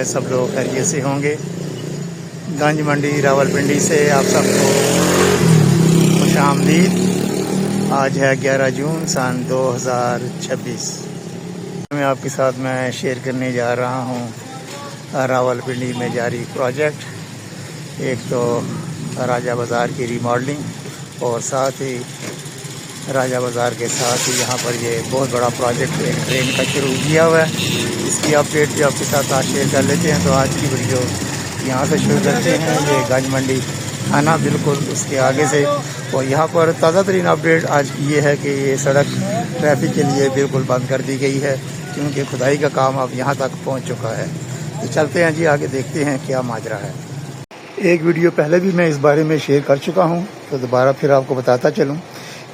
सब लोग खैरियत से होंगे। गंज मंडी रावलपिंडी से आप सबको खुशामदीद। आज है 11 जून सन 2026। मैं आपके साथ मैं शेयर करने जा रहा हूँ रावलपिंडी में जारी प्रोजेक्ट। एक तो राजा बाज़ार की रीमॉडलिंग और साथ ही राजा बाज़ार के साथ ही यहाँ पर ये बहुत बड़ा प्रोजेक्ट एक ट्रेन का शुरू किया हुआ है। इसकी अपडेट भी आपके साथ आज शेयर कर लेते हैं। तो आज की वीडियो यहाँ से शुरू करते हैं। ये गंज मंडी थाना बिल्कुल उसके आगे से, और यहाँ पर ताज़ा तरीन अपडेट आज की ये है कि ये सड़क ट्रैफिक के लिए बिल्कुल बंद कर दी गई है, क्योंकि खुदाई का काम अब यहाँ तक पहुँच चुका है। तो चलते हैं जी, आगे देखते हैं क्या माजरा है। एक वीडियो पहले भी मैं इस बारे में शेयर कर चुका हूँ, तो दोबारा फिर आपको बताता चलूँ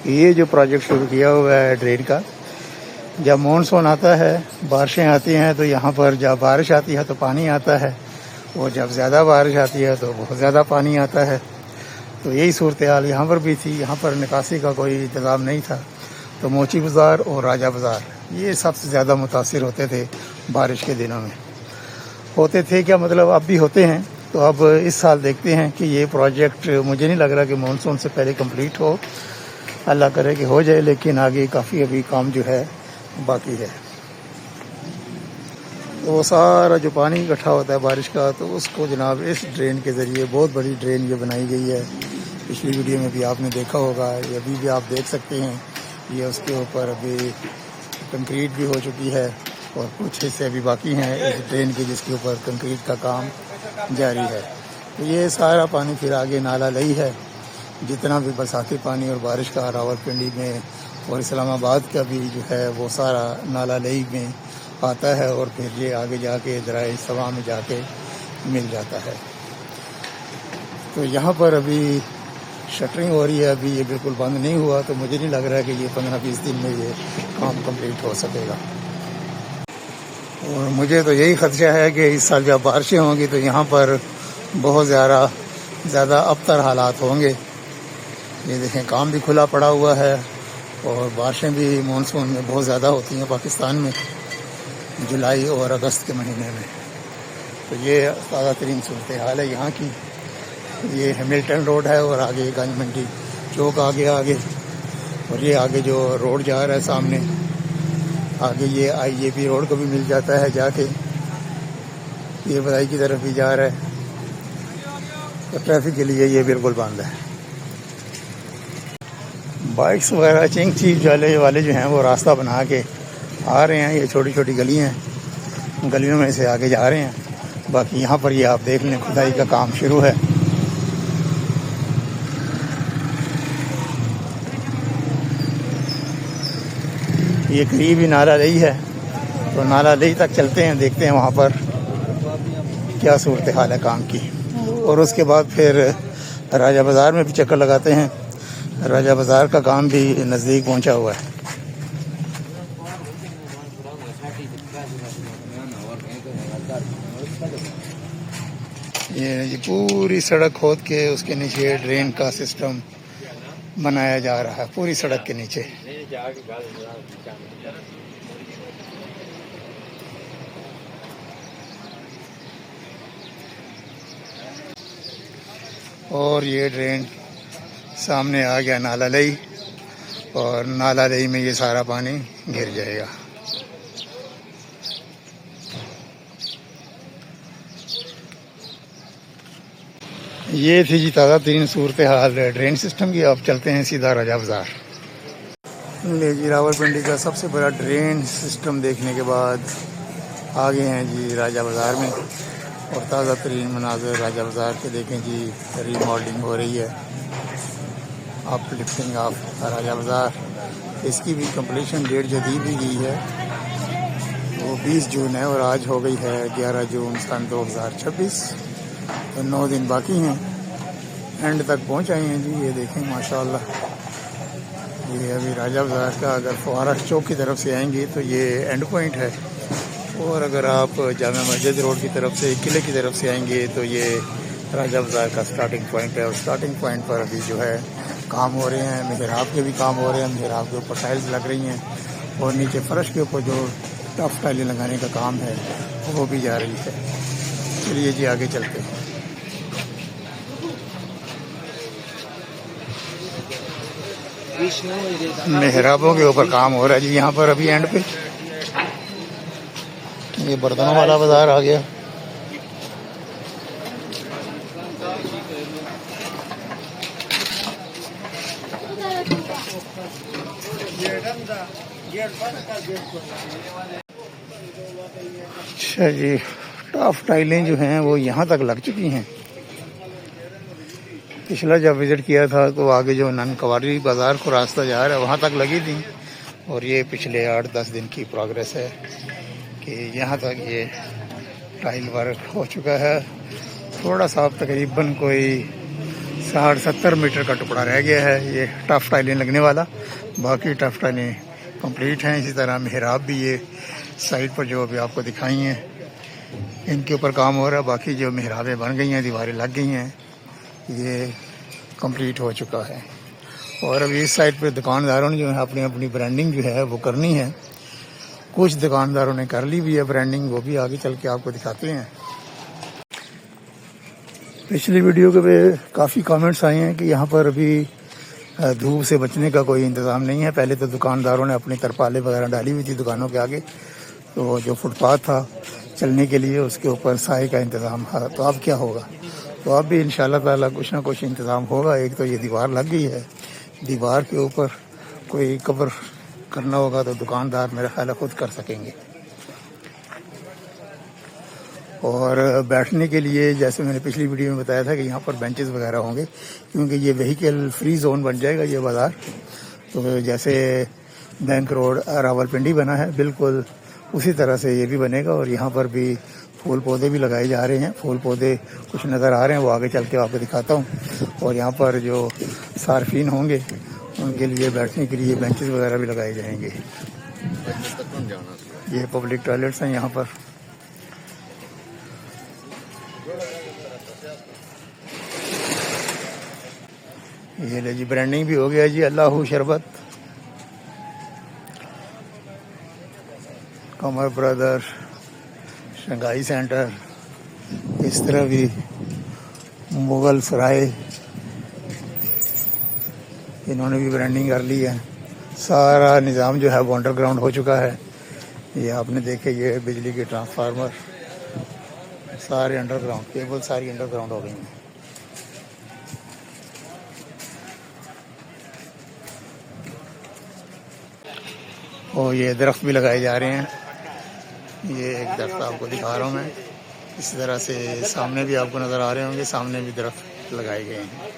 कि ये जो प्रोजेक्ट शुरू किया हुआ है ड्रेन का, जब मानसून आता है, बारिशें आती हैं, तो यहाँ पर जब बारिश आती है तो पानी आता है, और जब ज़्यादा बारिश आती है तो बहुत ज़्यादा पानी आता है। तो यही सूरत हाल यहाँ पर भी थी। यहाँ पर निकासी का कोई इंतज़ाम नहीं था, तो मोची बाज़ार और राजा बाज़ार ये सबसे ज़्यादा मुतासिर होते थे बारिश के दिनों में। होते थे क्या मतलब, अब भी होते हैं। तो अब इस साल देखते हैं कि ये प्रोजेक्ट, मुझे नहीं लग रहा कि मानसून से पहले कंप्लीट हो, अल्लाह करे कि हो जाए, लेकिन आगे काफ़ी अभी काम जो है बाकी है। तो सारा जो पानी इकट्ठा होता है बारिश का, तो उसको जनाब इस ड्रेन के ज़रिए, बहुत बड़ी ड्रेन ये बनाई गई है। पिछली वीडियो में भी आपने देखा होगा, ये अभी भी आप देख सकते हैं। ये उसके ऊपर अभी कंक्रीट भी हो चुकी है और कुछ हिस्से अभी बाकी हैं इस ड्रेन के, जिसके ऊपर कंक्रीट का काम जारी है। तो ये सारा पानी फिर आगे नाला लई है। जितना भी बरसाती पानी और बारिश का रावलपिंडी में और इस्लामाबाद का भी जो है वो सारा नाला लई में आता है, और फिर ये आगे जाके दराए सवा में जाके मिल जाता है। तो यहाँ पर अभी शटरिंग हो रही है, अभी ये बिल्कुल बंद नहीं हुआ। तो मुझे नहीं लग रहा है कि ये 15-20 दिन में ये काम कंप्लीट हो सकेगा। और मुझे तो यही खदशा है कि इस साल जब बारिशें होंगी तो यहाँ पर बहुत ज़्यादा अबतर हालात होंगे। ये देखें, काम भी खुला पड़ा हुआ है, और बारिशें भी मानसून में बहुत ज़्यादा होती हैं पाकिस्तान में, जुलाई और अगस्त के महीने में। तो ये ताज़ा तरीन सूरत हाल है यहाँ की। ये हैमिल्टन रोड है और आगे गंज मंडी चौक आगे, और ये आगे जो रोड जा रहा है सामने, आगे ये IAP रोड को भी मिल जाता है जाके, ये बदाई की तरफ भी जा रहा है। तो ट्रैफिक के लिए ये बिल्कुल बंद है। बाइक्स वगैरह चिंग चीज वाले जो हैं वो रास्ता बना के आ रहे हैं। ये छोटी छोटी गलियां हैं, गलियों में से आगे जा रहे हैं। बाकी यहाँ पर ये आप देख लें, खुदाई का काम शुरू है। ये करीब ही नाला लई है, तो नाला लई तक चलते हैं, देखते हैं वहाँ पर क्या सूरत हाल है काम की। और उसके बाद फिर राजा बाज़ार में भी चक्कर लगाते हैं। राजा बाज़ार का काम भी नज़दीक पहुंचा हुआ है। ये पूरी सड़क खोद के उसके नीचे ड्रेन का सिस्टम बनाया जा रहा है, पूरी सड़क के नीचे। और ये ड्रेन सामने आ गया नाला लई, और नाला लई में ये सारा पानी गिर जाएगा। ये थी जी ताज़ा तरीन सूरत हाल ड्रेन सिस्टम की। अब चलते हैं सीधा राजा बाज़ार। ले जी, रावलपिंडी का सबसे बड़ा ड्रेन सिस्टम देखने के बाद आ गए हैं जी राजा बाज़ार में, और ताज़ा तरीन मनाज़र राजा बाज़ार के देखें जी। रीमॉडलिंग हो रही है, अपलिफ्टिंग ऑफ राजा बाज़ार। इसकी भी कंप्लीशन डेट जो दी भी गई है वो 20 जून है, और आज हो गई है 11 जून सन 2026। तो 9 दिन बाकी हैं, एंड तक पहुंच आए हैं जी। ये देखें माशाल्लाह, ये अभी राजा बाज़ार का, अगर फुहारा चौक की तरफ से आएंगे तो ये एंड पॉइंट है, और अगर आप जामा मस्जिद रोड की तरफ से, किले की तरफ से आएंगे तो ये राजा बाज़ार का स्टार्टिंग पॉइंट है। और स्टार्टिंग पॉइंट पर अभी जो है काम हो रहे हैं, मेहराब के भी काम हो रहे हैं। मेहराब के ऊपर टाइल्स लग रही हैं, और नीचे फर्श के ऊपर जो टफ टाइलें लगाने का काम है वो भी जा रही है। चलिए जी आगे चलते हैं। मेहराबों के ऊपर काम हो रहा है जी यहाँ पर अभी एंड पे। ये बर्तनों वाला बाजार आ गया। अच्छा जी, टफ टाइलें जो हैं वो यहाँ तक लग चुकी हैं। पिछला जब विज़िट किया था तो आगे जो ननकवारी बाज़ार को रास्ता जा रहा है वहाँ तक लगी थी, और ये पिछले 8-10 दिन की प्रोग्रेस है कि यहाँ तक ये टाइल वर्क हो चुका है। थोड़ा सा तकरीबन कोई 60-70 मीटर का टुकड़ा रह गया है ये टफ टाइलें लगने वाला। बाकी टफ टाइलें कंप्लीट हैं। इसी तरह मेहराब भी ये साइड पर जो अभी आपको दिखाई हैं इनके ऊपर काम हो रहा है। बाकी जो मेहराबें बन गई हैं, दीवारें लग गई हैं, ये कंप्लीट हो चुका है। और अभी इस साइड पे दुकानदारों ने जो है अपनी अपनी ब्रांडिंग जो है वो करनी है। कुछ दुकानदारों ने कर ली भी है ब्रांडिंग, वो भी आगे चल के आपको दिखाते हैं। पिछली वीडियो के पे काफ़ी कमेंट्स आए हैं कि यहाँ पर अभी धूप से बचने का कोई इंतज़ाम नहीं है। पहले तो दुकानदारों ने अपनी तरपालें वगैरह डाली हुई थी दुकानों के आगे, तो जो फुटपाथ था चलने के लिए उसके ऊपर साए का इंतज़ाम था। तो अब क्या होगा? तो अब भी इंशाल्लाह ताला कुछ ना कुछ इंतज़ाम होगा। एक तो ये दीवार लग गई है, दीवार के ऊपर कोई कवर करना होगा तो दुकानदार मेरा ख्याल है खुद कर सकेंगे। और बैठने के लिए जैसे मैंने पिछली वीडियो में बताया था कि यहाँ पर बेंचेस वगैरह होंगे, क्योंकि ये व्हीकल फ्री जोन बन जाएगा ये बाज़ार। तो जैसे बैंक रोड रावलपिंडी बना है बिल्कुल उसी तरह से ये भी बनेगा। और यहाँ पर भी फूल पौधे भी लगाए जा रहे हैं। फूल पौधे कुछ नज़र आ रहे हैं, वो आगे चल के आपको दिखाता हूँ। और यहाँ पर जो सार्फिन होंगे उनके लिए बैठने के लिए बेंचेस वगैरह भी लगाए जाएंगे। ये पब्लिक टॉयलेट्स हैं यहाँ पर। ये ले जी ब्रांडिंग भी हो गया जी, अल्लाह शरबत, कमर ब्रदर, शंघाई सेंटर, इस तरह भी मुगल सराय, इन्होंने भी ब्रांडिंग कर ली है। सारा निज़ाम जो है वो अंडरग्राउंड हो चुका है। ये आपने देखे ये बिजली के ट्रांसफार्मर सारे अंडरग्राउंड, केबल सारी अंडरग्राउंड हो गई हैं। और ये दरख्त भी लगाए जा रहे हैं। ये एक दरख्त आपको दिखा रहा हूँ मैं, इसी तरह से सामने भी आपको नज़र आ रहे होंगे, सामने भी दरख्त लगाए गए हैं।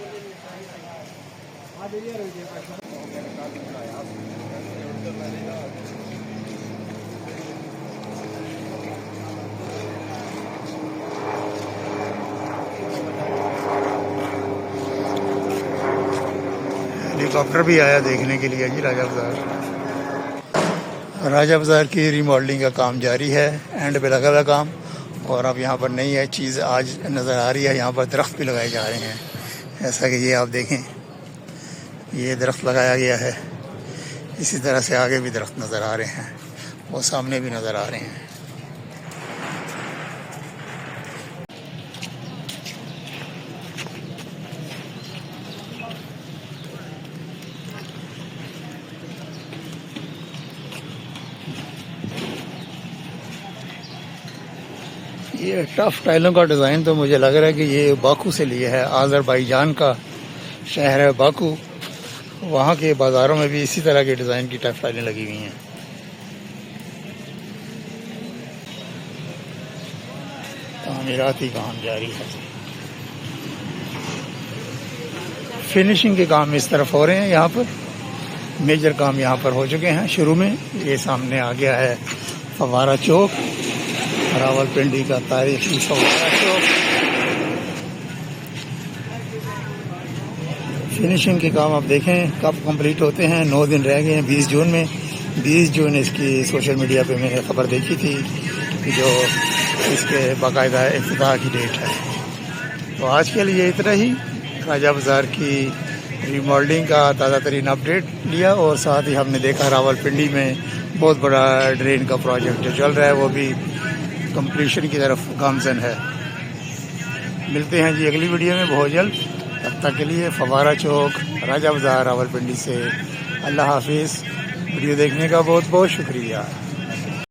हेलीकॉप्टर भी आया देखने के लिए जी राजा बाज़ार। राजा बाज़ार की रीमॉडलिंग का काम जारी है, एंड पे लगा हुआ काम। और अब यहाँ पर नई है चीज़ आज नज़र आ रही है, यहाँ पर दरख्त भी लगाए जा रहे हैं। ऐसा कि ये आप देखें, ये दरख्त लगाया गया है। इसी तरह से आगे भी दरख्त नज़र आ रहे हैं, वो सामने भी नज़र आ रहे हैं। ये टफ टाइलों का डिज़ाइन तो मुझे लग रहा है कि ये बाकू से लिया है। आज़रबाईजान का शहर है बाकू, वहाँ के बाज़ारों में भी इसी तरह के डिज़ाइन की टफ टाइलें लगी हुई हैं। तामीराती काम जारी है। फिनिशिंग के काम इस तरफ हो रहे हैं। यहाँ पर मेजर काम यहाँ पर हो चुके हैं शुरू में। ये सामने आ गया है फवारा चौक, रावलपिंडी का तारीखी फवारा चौक। फिनिशिंग के काम आप देखें कब कंप्लीट होते हैं। 9 दिन रह गए हैं 20 जून में। 20 जून इसकी सोशल मीडिया पे मैंने खबर देखी थी कि जो इसके बाकायदा इफ्तिताह की डेट है। तो आज के लिए इतना ही। राजा बाज़ार की रिमॉडलिंग का ताज़ा तरीन अपडेट लिया, और साथ ही हमने देखा रावलपिंडी में बहुत बड़ा ड्रेन का प्रोजेक्ट जो चल रहा है वो भी कंप्लीशन की तरफ गामजन है। मिलते हैं जी अगली वीडियो में बहुत जल्द। तब तक के लिए फवारा चौक, राजा बाज़ार, रावलपिंडी से अल्लाह हाफिज़। वीडियो देखने का बहुत बहुत शुक्रिया।